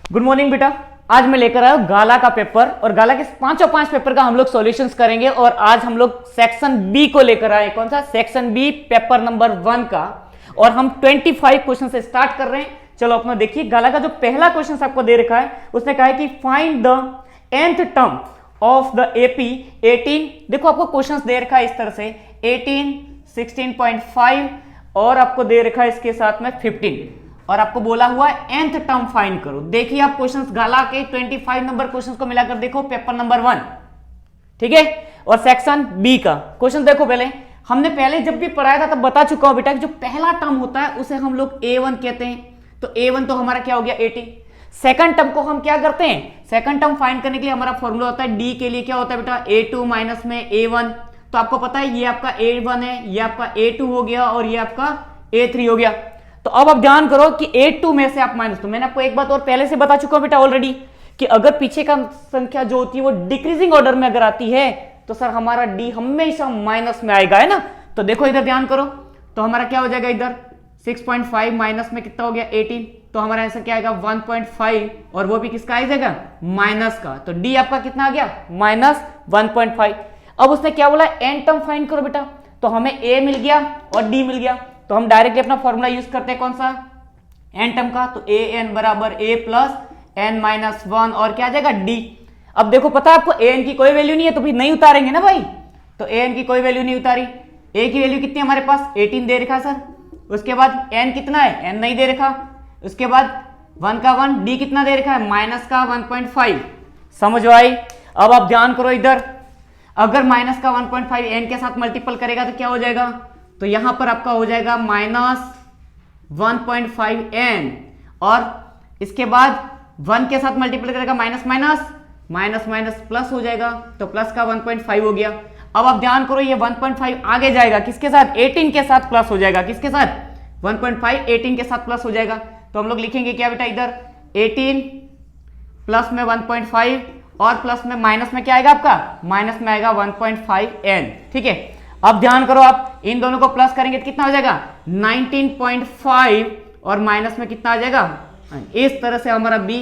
Good morning बेटा। आज मैं लेकर आया हूं गाला का पेपर और गाला के पांचों पांच पेपर का हम लोग सॉल्यूशंस करेंगे। और आज हम लोग सेक्शन बी को लेकर आए। कौन सा? सेक्शन बी, पेपर नंबर 1 का। और हम 25 क्वेश्चन से स्टार्ट कर रहे हैं। चलो अपना देखिए, गाला का जो पहला क्वेश्चन आपको दे रखा है उसने कहा है कि find the nth term of the AP 18। देखो आपको क्वेश्चंस दे रखा है इस तरह से 18, 16.5 और आपको दे रखा है इसके साथ में 15 और आपको बोला हुआ है nth टर्म फाइंड करो। देखिए आप क्वेश्चंस गाला के 25 नंबर क्वेश्चंस को मिलाकर देखो, पेपर नंबर 1, ठीक है। और सेक्शन बी का क्वेश्चन देखो। हमने पहले जब भी पढ़ाया था तब बता चुका हूं बेटा कि जो पहला टर्म होता है उसे हम लोग a1 कहते हैं। तो a1 तो हमारा क्या हो गया 18। सेकंड टर्म को हम क्या करते हैं, सेकंड टर्म फाइंड करने के लिए हमारा फॉर्मूला होता है डी के लिए क्या होता है बेटा a2 माइनस में a1। तो आपको पता है ये आपका a1 है, ये आपका a2 हो गया और ये आपका a3 हो गया। तो अब आप ध्यान करो कि a2 में से आप माइनस, तो मैंने आपको एक बात और पहले से बता चुका हूं बेटा ऑलरेडी कि अगर पीछे का संख्या जो होती है वो डिक्रीजिंग ऑर्डर में अगर आती है तो सर हमारा डी हमेशा माइनस में आएगा, है ना। तो देखो इधर ध्यान करो, तो हमारा क्या हो जाएगा इधर 6.5 माइनस में कितना हो गया 18। तो हमारा आंसर क्या आएगा 1.5 और वो भी किसका आ जाएगा माइनस का। तो डी आपका कितना आ गया -1.5। अब उसने क्या बोला एन टर्म फाइंड करो बेटा। तो हमें ए मिल गया और डी मिल गया। तो हम डायरेक्टली अपना फॉर्मूला यूज करते हैं कौन सा एन टर्म का। तो ए एन बराबर ए प्लस एन माइनस 1 और क्या आ जाएगा डी। अब देखो पता है आपको ए एन की कोई वैल्यू नहीं है तो फिर नहीं उतारेंगे ना भाई। तो ए एन की कोई वैल्यू नहीं उतारी। ए की वैल्यू कितनी हमारे पास 18 दे रखा सर। उसके बाद एन कितना है, एन नहीं दे रखा। उसके बाद 1 का 1, डी कितना दे रखा है माइनस का 1.5। समझ आई। अब आप ध्यान करो इधर, अगर माइनस का 1.5 एन के साथ मल्टीपल करेगा तो क्या हो जाएगा, तो यहां पर आपका हो जाएगा -1.5 एन और इसके बाद 1 के साथ मल्टीपल करेगा माइनस प्लस हो जाएगा। तो प्लस का 1.5 हो गया। अब आप ध्यान करो ये 1.5 आगे जाएगा किसके साथ 18 के साथ प्लस हो जाएगा। किसके साथ 1.5 18 के साथ प्लस हो जाएगा। तो हम लोग लिखेंगे क्या बेटा इधर 18 प्लस में 1.5 और प्लस में माइनस में क्या आएगा आपका माइनस में आएगा 1.5 एन, ठीक है। अब ध्यान करो आप इन दोनों को प्लस करेंगे तो कितना हो जाएगा 19.5 और माइनस में कितना आ जाएगा। इस तरह से हमारा बी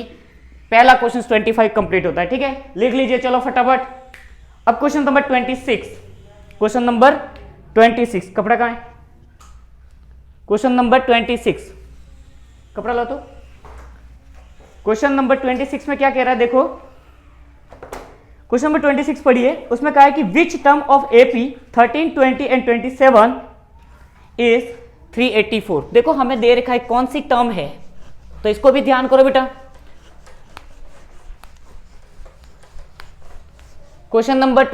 पहला क्वेश्चन 25 कंप्लीट होता है, ठीक है। लिख लीजिए चलो फटाफट। अब क्वेश्चन नंबर 26, क्वेश्चन नंबर 26 कपड़ा कहां है, क्वेश्चन नंबर 26 कपड़ा लो। तो क्वेश्चन नंबर 26 में क्या कह रहा है देखो, क्वेश्चन नंबर 26 पढ़िए। उसमें कहा है कि which term of AP 13, 20 and 27 is 384। देखो हमें दे रखा है कौन सी टर्म है, तो इसको भी ध्यान करो बेटा। क्वेश्चन नंबर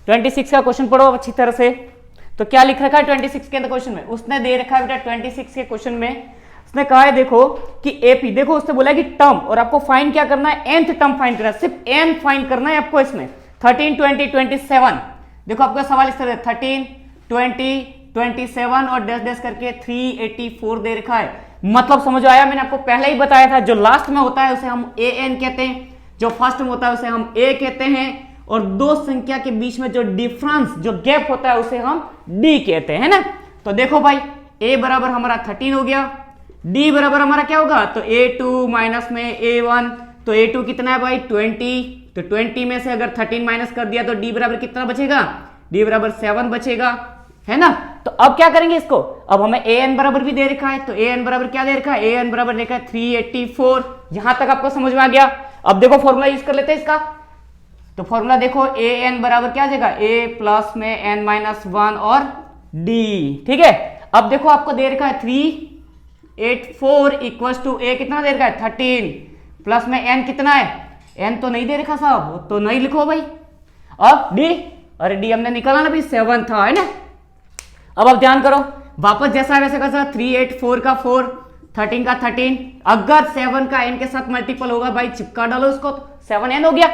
26 का क्वेश्चन पढ़ो अच्छी तरह से। तो क्या लिख रखा है 26 के क्वेश्चन में, उसने दे रखा है बेटा 26 के क्वेश्चन में उसने कहा है देखो कि एपी, देखो उसने बोला है कि टर्म और आपको फाइंड क्या करना है nth टर्म फाइंड करना है, सिर्फ n फाइंड करना है आपको इसमें 13, 20, 27। देखो आपका सवाल इस तरह 13, 20, 27 और डैश डैश करके 384 दे रखा है। मतलब समझ आया, मैंने आपको पहले ही बताया था जो लास्ट में होता है उसे हम an कहते हैं, जो फर्स्ट में होता है उसे हम a कहते हैं और दो संख्या के बीच में जो डिफरेंस जो गैप होता है उसे हम d कहते हैं, है ना। तो देखो भाई a बराबर हमारा 13 हो गया, d बराबर हमारा क्या होगा तो a2 माइनस में a1। तो a2 कितना है भाई 20। तो 20 में से अगर 13 माइनस कर दिया तो d बराबर कितना बचेगा, d बराबर 7 बचेगा, है ना। तो अब क्या करेंगे इसको, अब हमें an बराबर भी दे रखा है। तो an बराबर क्या दे रखा है, an बराबर देखा है 384। यहां तक आपको समझ में आ गया। अब देखो फॉर्मूला यूज कर लेते हैं इसका। तो फॉर्मूला देखो an बराबर क्या आ जाएगा a प्लस में n माइनस 1 और d, ठीक है। अब देखो आपको दे रखा है 384 इक्वल्स टू a कितना दे रखा है 13 प्लस में n कितना है, n तो नहीं दे रखा साहब तो नहीं लिखो भाई। अब d, अरे d हमने निकाला ना भाई 7 था, है ना। अब आप ध्यान करो वापस जैसा है वैसे कैसा 384 का 4, 13 का 13, अगर 7 का n के साथ मल्टीपल होगा भाई चिपका डालो उसको तो 7n हो गया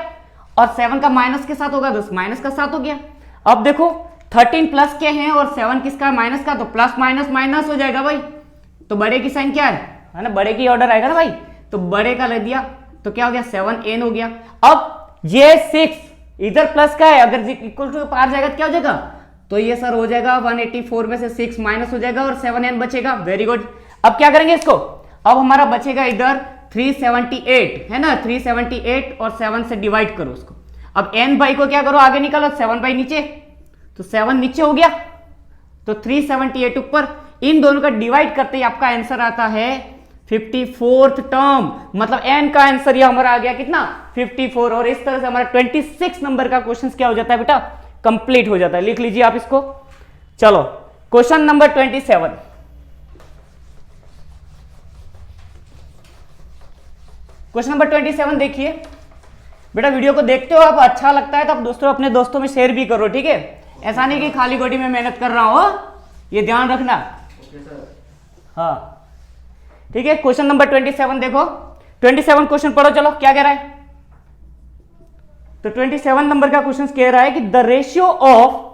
और 7 का माइनस के साथ होगा तो माइनस का 7 हो गया। अब देखो 13 प्लस के हैं और 7 किसका माइनस का, तो प्लस माइनस माइनस हो जाएगा भाई। तो बड़े की संख्या है ना, बड़े की ऑर्डर आएगा ना भाई। तो बड़े का ले दिया तो क्या हो गया 7n हो गया। अब ये 6 इधर प्लस का है, अगर इक्वल टू पार जाएगा तो क्या हो जाएगा, तो ये सर हो जाएगा 184 में से 6 माइनस हो जाएगा और 7n बचेगा। Very good. अब क्या करेंगे इसको, अब हमारा बचेगा इधर 378 है ना, 378 और 7 से डिवाइड करो उसको। अब n बाई को क्या करो, आगे निकालो, 7 बाई नीचे, तो 7 नीचे हो गया, तो 378 ऊपर। इन दोनों का डिवाइड करते ही आपका आंसर आता है 54th टर्म, मतलब n का आंसर ये हमारा आ गया कितना 54। और इस तरह से हमारा 26 नंबर का क्वेश्चन क्या हो जाता है बेटा, कंप्लीट हो जाता है। लिख लीजिए आप इसको। चलो क्वेश्चन नंबर 27। क्वेश्चन नंबर 27 देखिए बेटा, वीडियो को देखते हो आप, अच्छा लगता है तो आप दोस्तों अपने दोस्तों में शेयर भी करो, ठीक है। ऐसा नहीं कि खाली गोटी में मेहनत कर रहा हो, ये ध्यान रखना। हाँ ठीक है। क्वेश्चन नंबर 27 देखो, 27 क्वेश्चन पढ़ो, चलो क्या कह रहा है। तो 27 नंबर का क्वेश्चन कह रहा है कि the ratio of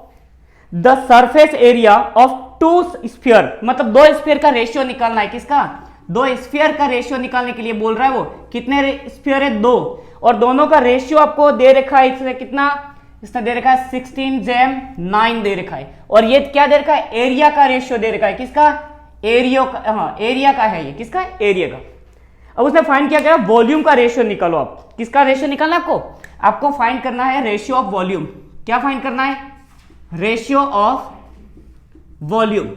the surface area of to sphere, मतलब दो स्फीयर का रेशियो निकालना है। किसका, दो स्फीयर का रेशियो निकालने के लिए बोल रहा है वो। कितने स्फीयर है, दो, और दोनों का रेशियो आपको दे रखा है इसमें कितना, इसने दे रखा है 16:9 दे रखा है। और ये क्या दे रखा है, एरिया का रेशियो दे रखा है। किसका, एरिया का, हाँ एरिया का है ये, किसका, एरिया का। अब उसने फाइंड किया, वॉल्यूम का रेशियो निकालो आप। किसका रेशियो निकालना है आपको फाइंड करना है रेशियो ऑफ वॉल्यूम। क्या फाइंड करना है, रेशियो ऑफ वॉल्यूम।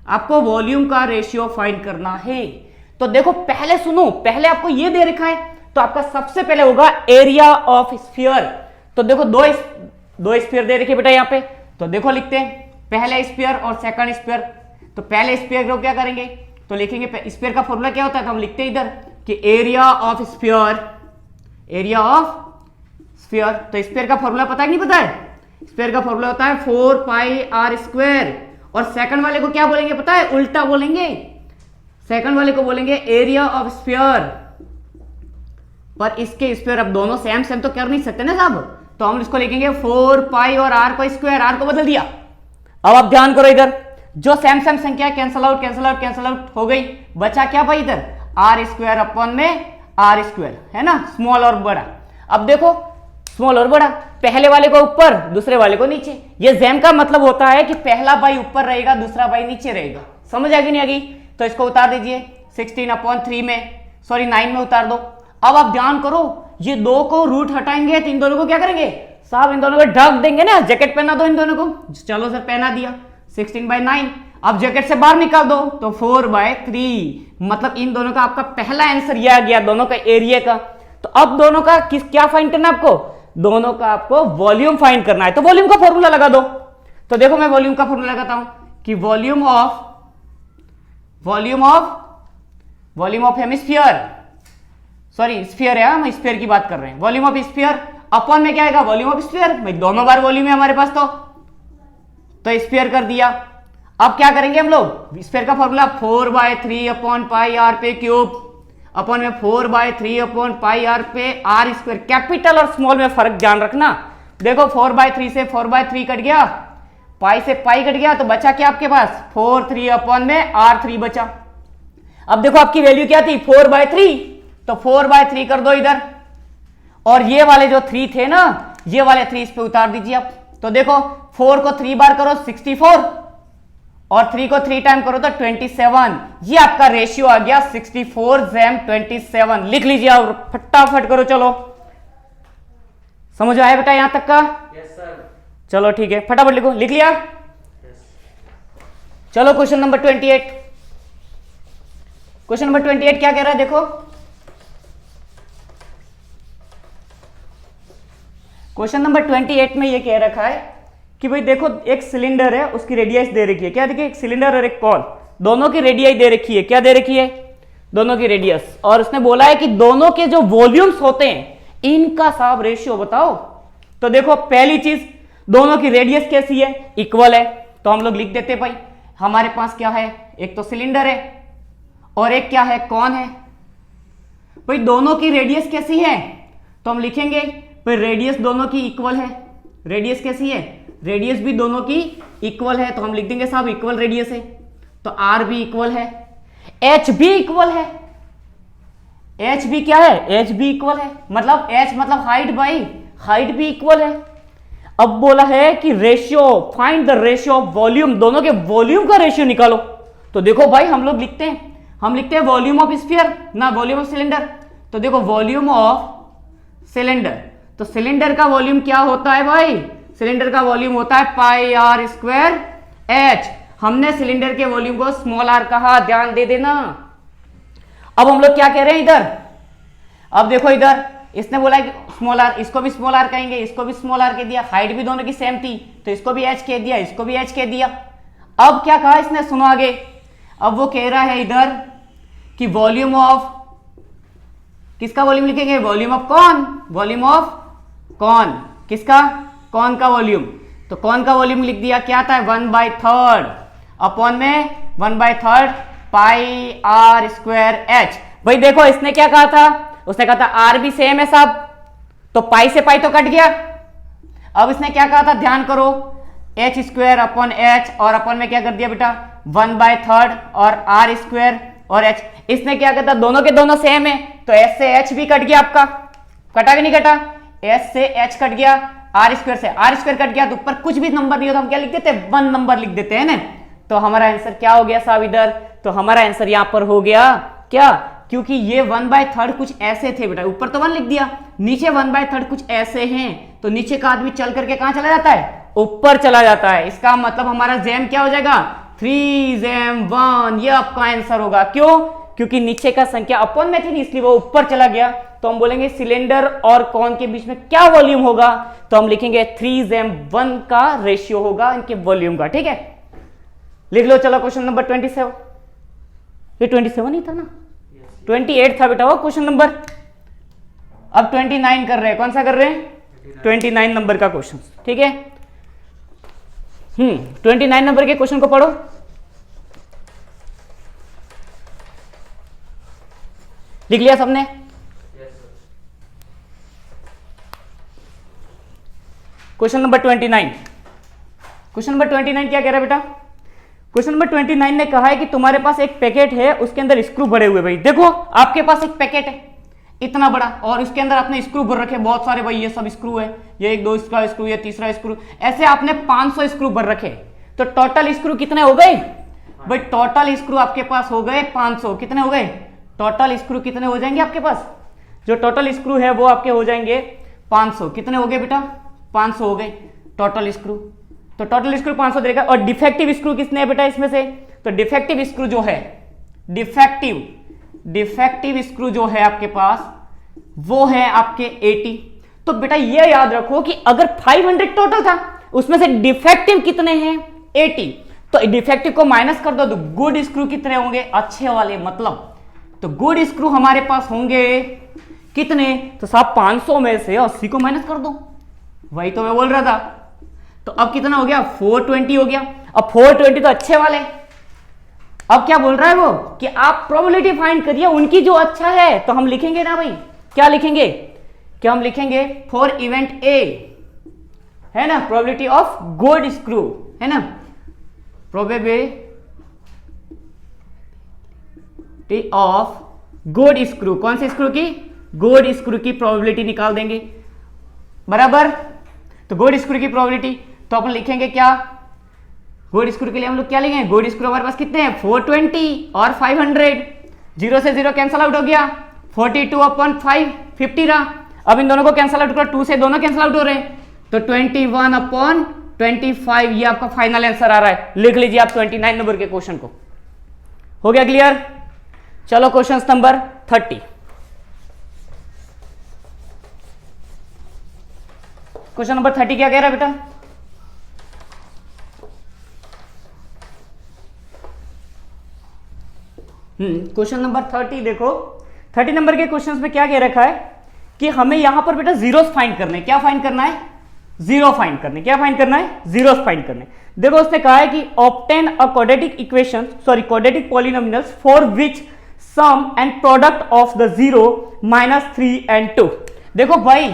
आपको वॉल्यूम का रेशियो फाइंड करना है। तो देखो पहले सुनो, पहले आपको ये दे रखा है, तो आपका सबसे पहले होगा एरिया ऑफ स्फीयर। तो देखो दो स्फीयर दे रखे बेटा यहाँ पे, तो देखो लिखते हैं पहले स्फीयर और सेकंड स्फीयर। तो पहले स्फीयर को क्या करेंगे, तो लिखेंगे स्फीयर का फॉर्मूला क्या होता है, तो हम लिखते हैं इधर कि area of sphere, area of sphere. तो स्फीयर का फॉर्मूला पता है, नहीं पता है, स्फीयर का फॉर्मूला होता है 4πr²। और सेकंड वाले को क्या बोलेंगे पता है, उल्टा बोलेंगे, सेकंड वाले को बोलेंगे एरिया ऑफ स्फीयर। पर इसके स्फीयर अब दोनों सेम सेम तो कर नहीं सकते ना साहब, तो हम इसको लिखेंगे 4π और r को स्क्वायर, r को बदल दिया। अब आप ध्यान करो, इधर जो सेम सेम संख्या cancel out cancel out cancel out हो गई, बचा क्या भाई इधर r² अपॉन में r², है ना, स्मॉल और बड़ा। अब देखो स्मॉल और बड़ा, पहले वाले को ऊपर दूसरे वाले को नीचे। ये जेम का मतलब होता है कि पहला बाई ऊपर रहेगा दूसरा बाई नीचे रहेगा। समझ आ गई नहीं आ गई, तो इसको उतार दीजिए 16/3 में, सॉरी 9 में उतार दो। अब आप ध्यान करो, ये दो को रूट हटाएंगे तो इन दोनों को क्या करेंगे साहब, इन दोनों को ढक देंगे ना, जैकेट पहना दो इन दोनों को। चलो सर पहना दिया, 16/9। अब जैकेट से बाहर निकाल दो तो 4/3, मतलब इन दोनों का आपका पहला आंसर यह आ गया, दोनों का एरिया का। तो अब दोनों का क्या फाइंड करना है आपको, दोनों का आपको वॉल्यूम फाइंड करना है। तो वॉल्यूम का फॉर्मूला लगा दो। तो देखो मैं वॉल्यूम का फॉर्मूला लगाता हूं कि volume of hemisphere, sorry sphere है, हम स्फीयर की बात कर रहे हैं। वॉल्यूम ऑफ स्फीयर अपॉन में क्या आएगा, वॉल्यूम ऑफ स्फीयर, भाई दोनों बार वॉल्यूम है हमारे पास, तो स्फीयर कर दिया। अब क्या करेंगे हम लोग, स्फीयर का फॉर्मूला 4/3/πr² अपॉन में 4/3/πr पे r²। कैपिटल और स्मॉल में फर्क ध्यान रखना। देखो 4/3 से 4/3 कट गया, पाई से पाई कट गया, तो बचा क्या आपके पास 4/3 अपॉन में r3 बचा। अब देखो आपकी वैल्यू क्या थी 4/3, तो 4/3 कर दो इधर, और ये वाले जो 3 थे ना, ये वाले 3 इस पे उतार दीजिए आप। तो देखो 4 को 3 बार करो 64, और 3 को 3 टाइम करो तो 27। ये आपका रेशियो आ गया 64:27। लिख लीजिए आप, फटाफट करो। चलो समझ आया बेटा यहां तक का? Yes sir. चलो ठीक है, फटाफट लिखो। लिख लिया? चलो क्वेश्चन नंबर 28। क्वेश्चन नंबर 28 क्या कह रहा है देखो, क्वेश्चन नंबर 28 में ये कह रखा है कि भाई देखो एक सिलेंडर है, उसकी रेडियस दे रखी है। क्या देखिए, एक सिलेंडर और एक कॉल, दोनों की रेडियस दे रखी है। क्या दे रखी है, दोनों की रेडियस। और उसने बोला है कि दोनों के जो वॉल्यूम्स होते हैं इनका साहब रेशियो बताओ। तो देखो पहली चीज, दोनों की रेडियस कैसी है, इक्वल है, तो हम लोग लिख देते भाई हमारे पास क्या है, एक तो सिलेंडर है और एक क्या है, कौन है। भाई दोनों की रेडियस कैसी है, तो हम लिखेंगे भाई रेडियस दोनों की इक्वल है। रेडियस कैसी है, रेडियस भी दोनों की इक्वल है, तो हम लिख देंगे साहब इक्वल रेडियस है। तो आर भी इक्वल है, एच भी इक्वल है। एच भी क्या है, एच भी इक्वल है, मतलब एच मतलब हाइट बाई हाइट भी इक्वल है। अब बोला है कि ratio, find the ratio of volume, दोनों के वॉल्यूम का रेशियो निकालो। तो देखो भाई हम लोग लिखते हैं हम लिखते हैं वॉल्यूम ऑफ स्फीयर ना वॉल्यूम ऑफ सिलेंडर। तो देखो वॉल्यूम ऑफ सिलेंडर, तो सिलेंडर का वॉल्यूम क्या होता है भाई, सिलेंडर का वॉल्यूम होता है पाई आर स्क्वायर एच। हमने सिलेंडर के वॉल्यूम को स्मॉल आर कहा, ध्यान दे देना। अब हम लोग क्या कह रहे हैं इधर, अब देखो इधर इसने बोला कि स्मॉल आर, इसको भी स्मॉल आर कहेंगे, इसको भी स्मॉल आर कह दिया, हाइट भी दोनों की सेम थी तो इसको भी एच कह दिया, इसको भी एच कह दिया। अब क्या कहा इसने, सुनो आगे। अब वो कह रहा है इधर कि वॉल्यूम ऑफ, किसका वॉल्यूम लिखेंगे, वॉल्यूम ऑफ कौन, वॉल्यूम ऑफ कौन, किसका, कौन का वॉल्यूम। तो कौन का वॉल्यूम लिख दिया, क्या था 1/3 अपॉन में 1/3 पाई आर स्क्वायर एच। भाई देखो इसने क्या कहा था, उसने कहा था आर भी सेम है सब, तो पाई से पाई तो कट गया। अब इसने क्या कहा था, ध्यान करो, एच स्क्वायर अपॉन एच, और अपॉन में क्या कर दिया बेटा 1/3 और आर स्क्वायर और एच। इसने क्या कहा था, दोनों के दोनों सेम है तो एच से एच भी कट गया आपका, कटा कि नहीं कटा, एच से एच कट गया, आर स्क्वायर से आर स्क्वायर कट गया, तो ऊपर कुछ भी नंबर नहीं हो तो हम क्या लिख देते हैं, 1 नंबर लिख देते हैं ना। तो हमारा आंसर क्या हो गया साहब इधर, तो हमारा आंसर यहां पर हो गया क्या, क्योंकि ये 1/3 कुछ ऐसे थे बेटा, ऊपर तो 1 लिख दिया, नीचे 1/3 कुछ ऐसे हैं, तो नीचे का आदमी चल करके कहां चला जाता है, ऊपर चला जाता है। इसका मतलब हमारा जैम क्या हो जाएगा, 3 ये आपका आंसर होगा। क्यों, क्योंकि नीचे का संख्या अपॉन में थी इसलिए वो ऊपर चला गया। तो हम बोलेंगे सिलेंडर और कॉन के बीच में क्या वॉल्यूम होगा, तो हम लिखेंगे 3:1 का रेशियो होगा इनके वॉल्यूम का। ठीक है, लिख लो। चलो क्वेश्चन नंबर 27, ये 27 ही था ना, 28 था बेटा वो क्वेश्चन नंबर। अब 29 कर रहे हैं, कौन सा कर रहे हैं, 29 नंबर का क्वेश्चन। ठीक है, 29 नंबर के क्वेश्चन को पढ़ो। लिख लिया सबने, क्वेश्चन नंबर 29। क्वेश्चन नंबर 29 क्या कह रहा है बेटा, क्वेश्चन नंबर 29 ने कहा है कि तुम्हारे पास एक पैकेट है, उसके अंदर स्क्रू भरे हुए। भाई देखो आपके पास एक पैकेट है इतना बड़ा, और उसके अंदर आपने स्क्रू भर रखे बहुत सारे। भाई ये सब स्क्रू है, ये 1 2 इसका स्क्रू, ये तीसरा स्क्रू, ऐसे आपने 500 स्क्रू भर रखे। तो टोटल स्क्रू कितने हो गए भाई, टोटल स्क्रू आपके पास हो गए 500। कितने हो गए, टोटल स्क्रू कितने हो जाएंगे आपके पास, जो टोटल स्क्रू है वो आपके हो जाएंगे 500। कितने हो गए बेटा, 500 हो गए टोटल स्क्रू। तो टोटल स्क्रू 500 देगा। और डिफेक्टिव स्क्रू कितने हैं बेटा इसमें से, तो डिफेक्टिव स्क्रू जो है, डिफेक्टिव स्क्रू जो है आपके पास वो है आपके 80। तो बेटा ये याद रखो कि अगर 500 टोटल था उसमें से डिफेक्टिव कितने हैं 80, तो डिफेक्टिव को माइनस कर दो तो गुड स्क्रू कितने होंगे, अच्छे वाले मतलब। तो गुड स्क्रू हमारे पास होंगे कितने, तो साहब 500 में से 80 को माइनस कर दो, वही तो मैं बोल रहा था। तो अब कितना हो गया, 420 हो गया। अब 420 तो अच्छे वाले। अब क्या बोल रहा है वो कि आप प्रोबेबिलिटी फाइंड करिए उनकी जो अच्छा है, तो हम लिखेंगे ना भाई, क्या लिखेंगे, क्या हम लिखेंगे फॉर इवेंट ए, है ना, प्रोबेबिलिटी ऑफ गुड स्क्रू, है ना, प्रोबेबिलिटी ऑफ गुड स्क्रू, कौन से स्क्रू की, गुड स्क्रू की प्रोबेबिलिटी निकाल देंगे बराबर। तो गुड स्क्रू की प्रोबेबिलिटी तो अपन लिखेंगे क्या, गुड स्क्रू के लिए हम लोग क्या लिखेंगे, गुड स्क्रू हमारे पास कितने हैं 420 और 500, 0 से 0 कैंसल आउट हो गया, 42/5 50 रहा। अब इन दोनों को कैंसल आउट करो, 2 से दोनों कैंसल आउट हो रहे हैं, तो 21/25 ये आपका फाइनल आंसर आ रहा है। लिख लीजिए आप 29 नंबर के क्वेश्चन को। हो गया क्लियर। चलो क्वेश्चन नंबर 30। क्वेश्चन नंबर 30 क्या कह रहा है बेटा, क्वेश्चन नंबर 30 देखो, 30 नंबर के क्वेश्चन में क्या कह रखा है कि हमें यहां पर बेटा जीरोस फाइंड करने, क्या फाइंड करना है, जीरो फाइंड करने, क्या फाइंड करना है, जीरोस फाइंड करने। देखो उसने कहा है कि obtain a quadratic equation, sorry quadratic polynomials for which sum and product of the 0 -3 and 2। देखो भाई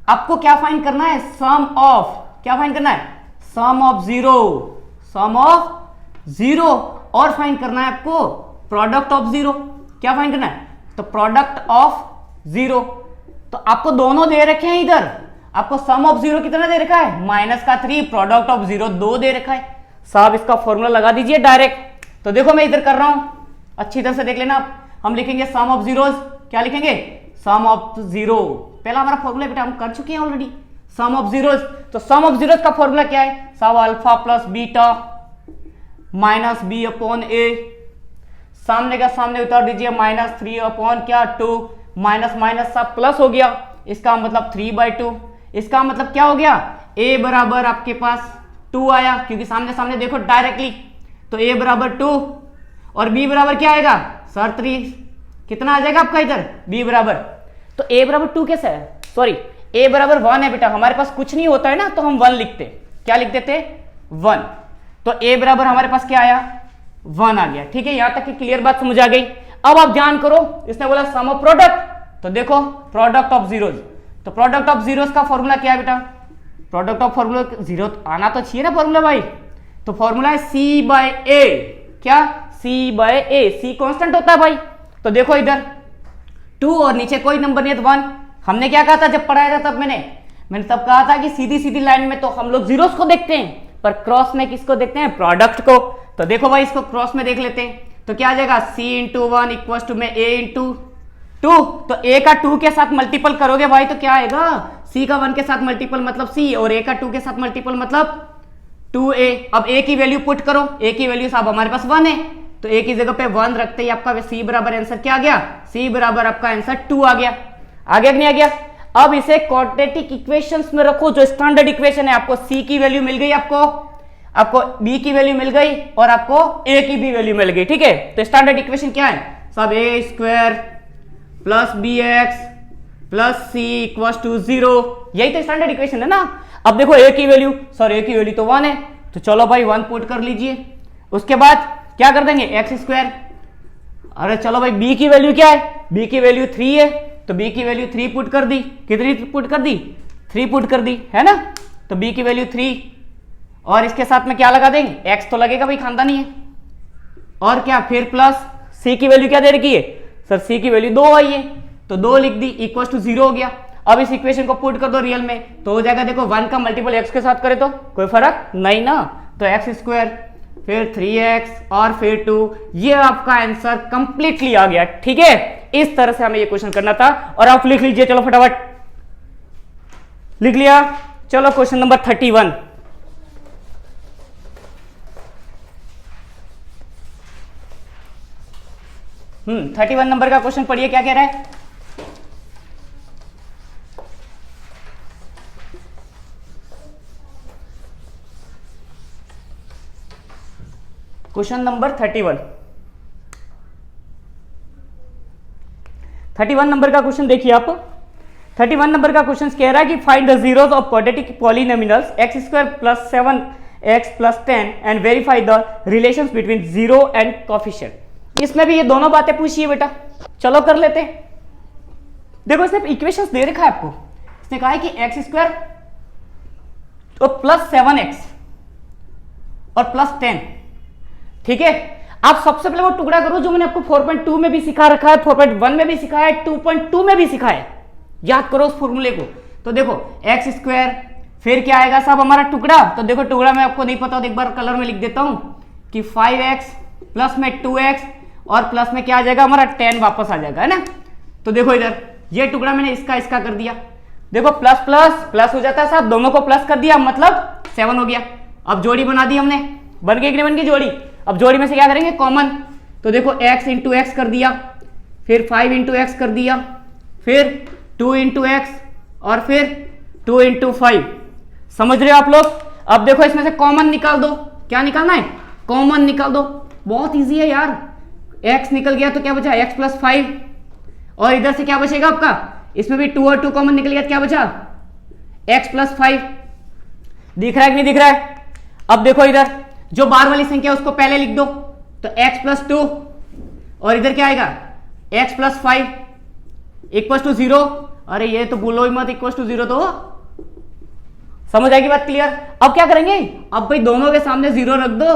आपको क्या फाइंड करना है, सम ऑफ, क्या फाइंड करना है, सम ऑफ 0, सम ऑफ 0, और फाइंड करना है आपको प्रोडक्ट ऑफ 0। क्या फाइंड करना है, तो प्रोडक्ट ऑफ 0। तो आपको दोनों दे रखे हैं इधर, आपको सम ऑफ 0 कितना दे रखा है -3, प्रोडक्ट ऑफ 0 2 दे रखा है। साहब इसका फॉर्मूला लगा दीजिए डायरेक्ट। तो देखो मैं इधर कर रहा हूं, अच्छी तरह से देख लेना आप। हम लिखेंगे सम ऑफ जीरोज, क्या लिखेंगे, सम ऑफ जीरो। पहला हमारा फॉर्मूला बेटा हम कर चुके हैं ऑलरेडी, सम ऑफ जीरोज। तो सम ऑफ जीरोज का फॉर्मूला क्या है, सब alpha plus beta minus B upon A, सामने का सामने उतार दीजिए, माइनस 3 अपॉन क्या 2, माइनस माइनस सब प्लस हो गया, इसका मतलब 3/2। इसका मतलब क्या हो गया, a बराबर आपके पास 2 आया, क्योंकि सामने सामने देखो डायरेक्टली, तो a बराबर 2 और b बराबर क्या आएगा सर 3, कितना आ जाएगा आपका इधर b बराबर, तो a बराबर 2 कैसे है, सॉरी a बराबर 1 है बेटा, हमारे पास कुछ नहीं होता है ना तो हम 1 लिखते, क्या लिख देते 1, तो a बराबर हमारे पास क्या आया 1 आ गया। ठीक है, यहां तक की क्लियर बात समझ आ गई। अब आप ध्यान करो, इसने बोला सम ऑफ प्रोडक्ट, तो देखो प्रोडक्ट ऑफ जीरोज, तो प्रोडक्ट ऑफ जीरोज का फॉर्मूला क्या है बेटा, प्रोडक्ट ऑफ फॉर्मूला जीरो आना तो चाहिए ना फॉर्मूला भाई, तो फॉर्मूला है c/a, क्या c/a, c कांस्टेंट होता है भाई। तो देखो इधर 2 और नीचे कोई नंबर नहीं है तो 1, हमने क्या कहा था जब पढ़ाया था तब मैंने तब कहा था कि सीधी सीधी लाइन में तो हम लोग जीरोस को देखते हैं, पर क्रॉस में किसको देखते हैं, प्रोडक्ट को। तो देखो भाई इसको क्रॉस में देख लेते हैं, तो क्या आ जाएगा c × 1 इक्वल टू में a × 2, तो a का 2 के साथ मल्टीपल करोगे भाई तो क्या आएगा, c का 1 के साथ मल्टीपल मतलब c, और a का 2 के साथ मल्टीपल मतलब 2a। अब a की वैल्यू पुट करो, a की वैल्यू साहब हमारे पास 1 है, तो a की जगह पे 1 रखते ही आपका c बराबर आंसर क्या आ गया, c बराबर आपका आंसर 2 आ गया कि नहीं आ गया। अब इसे क्वाड्रेटिक इक्वेशंस में रखो, जो स्टैंडर्ड इक्वेशन है, आपको c की वैल्यू मिल गई, आपको b की वैल्यू मिल गई और आपको a की भी वैल्यू मिल गई। ठीक है, तो स्टैंडर्ड इक्वेशन क्या है, सब a² plus bx plus c equals to 0, यही तो स्टैंडर्ड इक्वेशन है ना। अब देखो a की वैल्यू, सर a की वैल्यू तो 1 है, तो चलो भाई 1 पुट कर लीजिए, उसके बाद क्या कर देंगे x², अरे चलो भाई b की वैल्यू क्या है, b की वैल्यू 3 है, तो b की वैल्यू 3 पुट कर दी, कितनी पुट कर दी 3 पुट कर दी है ना, तो b की वैल्यू 3 और इसके साथ में क्या लगा देंगे x तो लगेगा भाई, खानदानी है, और क्या फिर प्लस c की वैल्यू क्या दे रखी है सर, c की वैल्यू 2 आई है, तो 2 लिख दी इक्वल टू 0 हो गया। अब इस इक्वेशन को पुट कर दो रियल में, तो हो जाएगा देखो 1 का मल्टीपल x के साथ करे तो कोई फर्क नहीं ना, तो x² फिर 3x और फिर 2, ये आपका आंसर कंप्लीटली आ गया। ठीक है, इस तरह से हमें ये क्वेश्चन करना था, और आप लिख लीजिए, चलो फटाफट लिख लिया। चलो क्वेश्चन नंबर 31, हम्म 31 नंबर का क्वेश्चन पढ़िए, क्या कह रहा है, क्वेश्चन नंबर 31 नंबर का क्वेश्चन देखिए आप। 31 नंबर का क्वेश्चन कह रहा है कि find the zeros of quadratic polynomials x² plus 7x plus 10 and verify the relations between zero and coefficient. इसमें भी ये दोनों बातें पूछिए बेटा, चलो कर लेते हैं। देखो इसने इक्वेशंस दे रखा है आपको, इसने कहा है कि x² तो प्लस 7x और प्लस 10, ठीक है। आप सबसे पहले वो टुकड़ा करो जो मैंने आपको 4.2 में भी सिखा रखा है, 4.1 में भी सिखाया है, 2.2 में भी सिखाया है, याद करो उस फॉर्मूले को। तो देखो x² फिर क्या आएगा साहब हमारा टुकड़ा, तो देखो टुकड़ा में आपको नहीं पता तो एक बार कलर में लिख देता हूं कि 5x प्लस में 2x और प्लस में क्या आ जाएगा हमारा 10 वापस आ जाएगा, है ना। तो देखो इधर ये टुकड़ा मैंने इसका कर दिया, देखो प्लस प्लस प्लस हो जाता है साहब, दोनों को प्लस कर दिया मतलब 7 हो गया। अब जोड़ी बना दी हमने, बन गई कि नहीं बन गई जोड़ी। अब जोड़ी में से क्या करेंगे कॉमन, तो देखो x इंटू एक्स कर दिया, फिर 5 इंटू एक्स कर दिया, फिर 2 इंटू एक्स और फिर 2 इंटू 5। समझ रहे हो आप लोग। अब देखो इसमें से कॉमन निकाल दो, क्या निकालना है कॉमन निकाल दो, बहुत इजी है यार। x निकल गया तो क्या बचा x प्लस 5, और इधर से क्या बचेगा आपका, इसमें भी 2 और 2 कॉमन निकल गया तो क्या बचा x प्लस 5। दिख रहा है कि नहीं दिख रहा है। अब देखो इधर जो बार वाली संख्या उसको पहले लिख दो, तो x प्लस 2 और इधर क्या आएगा x प्लस 5 इक्वल टू 0। अरे ये तो भूलो ही मत, इक्वल टू 0 तो समझ आएगी बात क्लियर। अब क्या करेंगे, अब भाई दोनों के सामने 0 रख दो,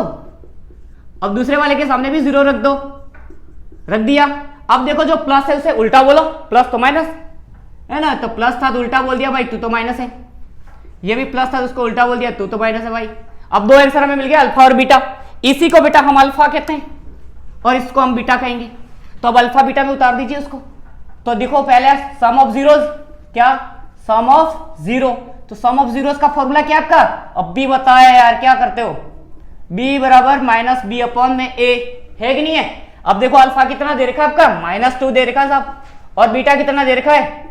अब दूसरे वाले के सामने भी 0 रख दो, रख दिया। अब देखो जो प्लस है उसे उल्टा बोलो, प्लस तो माइनस है ना, तो प्लस था तो उल्टा बोल दिया भाई, तू तो माइनस है। ये भी प्लस था तो उसको उल्टा बोल दिया, तू तो माइनस है भाई। अब दो आंसर हमें मिल गया अल्फा और बीटा, इसी को बेटा हम अल्फा कहते हैं, और इसको हम बीटा कहेंगे। तो अब अल्फा बीटा में उतार दीजिए उसको। तो देखो पहले सम ऑफ जीरोज, क्या सम ऑफ जीरो, तो सम ऑफ जीरोज का फॉर्मूला क्या आपका, अब बी बताया यार क्या करते हो, बी बराबर माइनस बी अपॉन में ए, है कि नहीं है। अब देखो अल्फा कितना दे रखा है आपका -2 दे रखा है साहब, और बीटा कितना दे रखा है,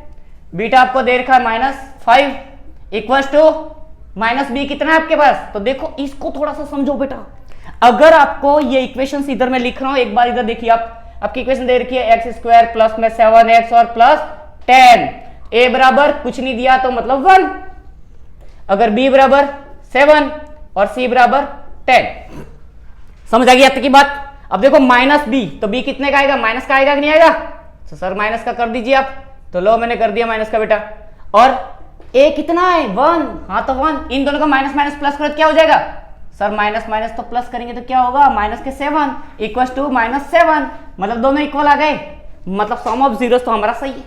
बीटा आपको दे रखा है -5 इक्वल्स टू माइनस बी कितना है आपके पास। तो देखो इसको थोड़ा सा समझो बेटा, अगर आपको ये इक्वेशन इधर मैं लिख रहा हूं, एक बार इधर देखिए आपकी इक्वेशन दे रखी है x² प्लस में 7x और प्लस 10, a बराबर कुछ नहीं दिया तो मतलब 1, अगर b बराबर 7 और c बराबर 10, समझ आ गई अब तक की बात। अब देखो -b, तो b कितने का आएगा, माइनस का आएगा कि नहीं आएगा, तो सर माइनस का कर दीजिए आप, तो लो मैंने कर दिया माइनस का बेटा। और a कितना है 1, हाँ तो 1, इन दोनों का माइनस माइनस प्लस करो क्या हो जाएगा, सर माइनस माइनस तो प्लस करेंगे तो क्या होगा, माइनस के 7 इक्वल्स टू -7, मतलब दोनों इक्वल आ गए, मतलब सम ऑफ जीरोस तो हमारा सही है।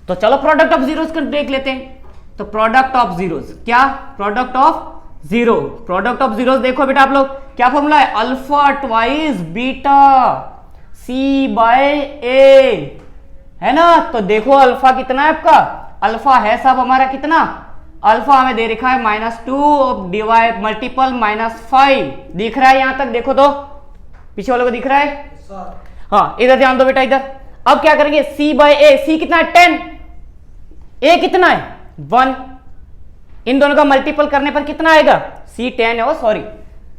तो चलो प्रोडक्ट ऑफ जीरोस को देख लेते हैं। तो प्रोडक्ट ऑफ जीरोस, क्या product of zero, product of zeros देखो बेटा आप लोग, क्या फॉर्मूला है, अल्फा ट्वाइस बीटा सी बाय ए, है ना। तो देखो अल्फा कितना है आपका, अल्फा है सब हमारा कितना, अल्फा हमें दे रखा है -2 डिवाइड मल्टीपल -5, दिख रहा है यहां तक, देखो तो पीछे वालों को दिख रहा है, हाँ इधर ध्यान दो बेटा इधर। अब क्या करेंगे, c बाय ए, c कितना है 10, a कितना है 1, इन दोनों का मल्टीपल करने पर कितना आएगा, c 10 है, सॉरी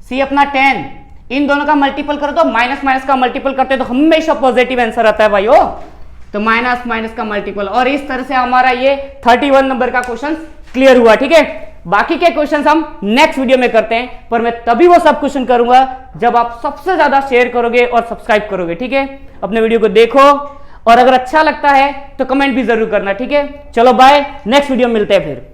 c अपना 10, इन दोनों का मल्टीपल करो तो माइनस माइनस का मल्टीपल करते तो हमेशा पॉजिटिव आंसर आता है भाइयों, तो माइनस माइनस का मल्टीपल, और इस तरह से हमारा ये 31 नंबर का क्वेश्चन क्लियर हुआ। ठीक है, बाकी के क्वेश्चंस हम नेक्स्ट वीडियो में करते हैं, पर मैं तभी वो सब क्वेश्चन करूंगा जब आप सबसे ज्यादा शेयर करोगे और सब्सक्राइब करोगे। ठीक है, अपने वीडियो को देखो, और अगर अच्छा लगता है तो कमेंट भी जरूर करना। ठीक है, चलो बाय, नेक्स्ट वीडियो में मिलते हैं फिर।